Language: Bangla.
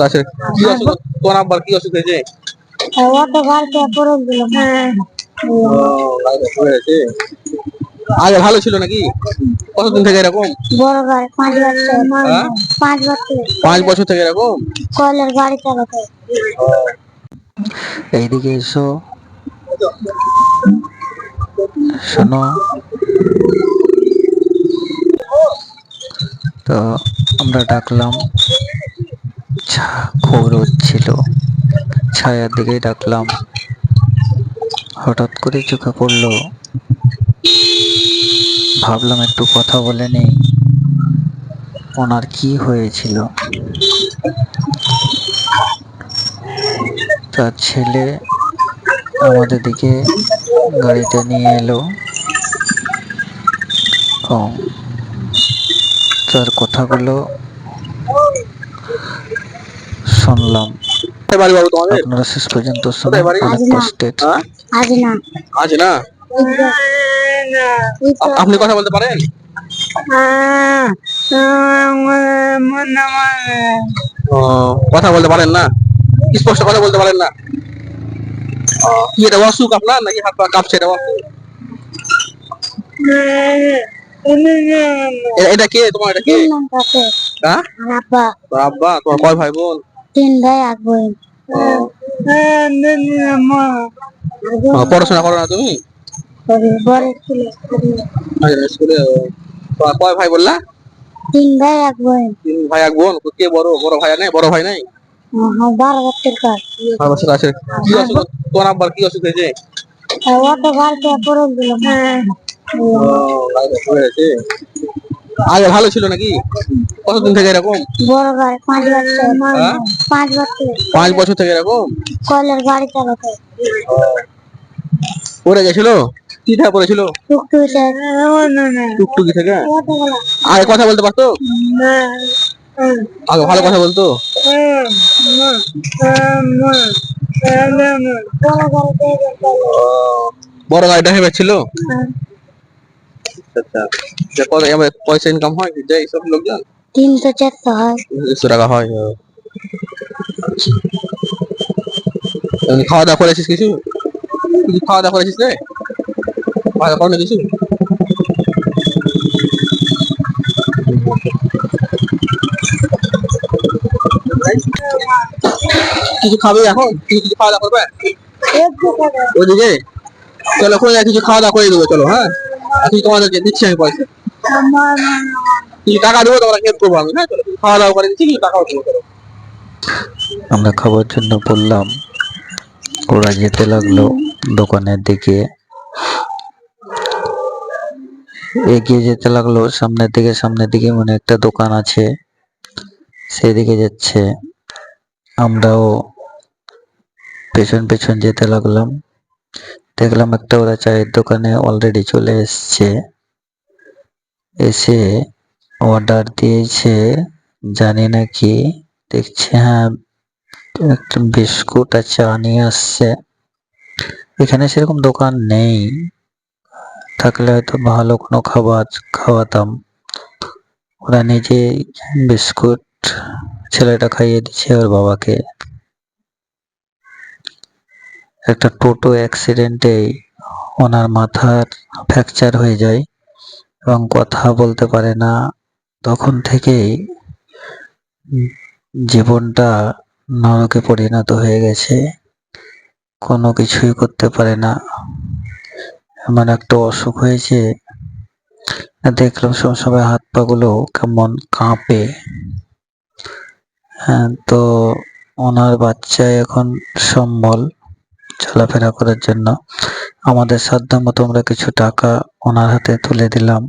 আচ্ছা, কি অসুখ তোমার আব্বার কি অসুখ হয়েছে? ওটা গাড়িতে পড়ে গেল। গাড়িতে পড়ে গেছে। আগে ভালো ছিল নাকি? কতদিন থেকে এরকম? বড় গাড়ি 5 বছর। হ্যাঁ? 5 বছর 5 বছর থেকে এরকম? কলের গাড়ি চালাতে। এইদিকে এসো, শোনো। তো আমরা ডাকলাম, খুব রোদ ছিল, ছায়ার দিকেই ডাকলাম। হঠাৎ করে চোখে পড়লো, ভাবলাম একটু কথা বলে নেই, ওনার কি হয়েছিল। তার ছেলে আমাদের দিকে গাড়িটা নিয়ে এলো। তার কথাগুলো শুনলাম। বাড়ি বাবু তোমাদের? আপনারা শেষ পর্যন্ত শুনুন, কোথায় বাড়ি? অনেক কষ্টের। হ্যাঁ? আজ না আছে না? আপনি কথা বলতে পারেন? কথা বলতে পারেন না? স্পষ্ট কথা বলতে পারেন না? কি এটা অসুখ আপনার নাকি হাত পা কাঁপছে এটা অসুখ? এটা কে তোমার? এটা কে? হ্যাঁ? আব্বা তোর আব্বা? তোমার কয় ভাই বোন? 3 ভাই এক বোন। পড়াশোনা করো না তুমি? বড় ছিল স্কুলে কয় ভাই বললা? 3 ভাই এক বোন। 3 ভাই এক বোন। কে বড়? বড় ভাই নাই? বড় ভাই নাই? 12 বছর কাজ। 12 বছর আছে। কি অসুখ তোমার আব্বার কি অসুখ হয়েছে? ওটা গাড়িতে পড়ে গেল। গাড়িতে পড়ে গেছে। আগে ভালো ছিল নাকি? কতদিন থেকে এরকম? বড় গাড়ি 5 বছর। হ্যাঁ? 5 বছর 5 বছর থেকে এরকম? কলের গাড়ি চালাতে। পড়ে গেছিল? কি থেকে পড়েছিল? টুকটুকি টুকটুকি থেকে? আগে কথা বলতে পারতো? আগে ভালো কথা বলতো? বড় গাড়িটা হেবে ছিল? আচ্ছা, কত পয়সা ইনকাম হয় যে এইসব লোকজন? 300-400 হয়। 100 টাকা হয়। খাওয়া দাওয়া করেছিস কিছু? কিছু খাওয়া দাওয়া করেছিস রে? খাওয়া দাওয়া করো কিছু? কিছু খাবি এখন? কিছু খাওয়া দাওয়া করবে ওদিকে? চলো ওখানে কিছু খাওয়া দাওয়া করে দেবো, চলো। হ্যাঁ, কিছু তোমাদেরকে দিচ্ছি আমি পয়সা, কিছু টাকা দেবো, তোমরা হেল্প করবো আমি। হ্যাঁ, চলো খাওয়া দাওয়া করে দিচ্ছি, কিছু টাকাও দেবো, চলো। আমরা খাবার জন্য বললাম, ওরা যেতে লাগলো দোকানের দিকে, এগিয়ে যেতে লাগলো সামনের দিকে মানে একটা দোকান আছে, সেদিকে যাচ্ছে। আমরাও পেছন পেছন যেতে লাগলাম। দেখলাম একটা ওরা চায়ের দোকানে অলরেডি চলে এসছে, এসে অর্ডার দিয়েছে, জানি না কি। দেখছি, হ্যাঁ, একটা বিস্কুট আর চা নিয়ে আসছে। এখানে সেরকম দোকান নেই, থাকলে হয়তো ভালো কোনো খাবার খাওয়াতাম। ওরা নিজে বিস্কুট ছেলেটা খাইয়ে দিচ্ছে ওর বাবাকে। একটা টোটো অ্যাক্সিডেন্টে ওনার মাথার ফ্র্যাকচার হয়ে যায় এবং কথা বলতে পারে না। তখন থেকেই জীবনটা নরকে পরিণত হয়ে গেছে, কোনো কিছুই করতে পারে না। এমন একটা অসুখ হয়েছে, দেখলাম সবসময় হাত পা গুলো কেমন কাঁপে। হ্যাঁ, তো ওনার বাচ্চা এখন সম্বল চলাফেরা করার জন্য। আমাদের সাধ্য মতো আমরা কিছু টাকা ওনার হাতে তুলে দিলাম।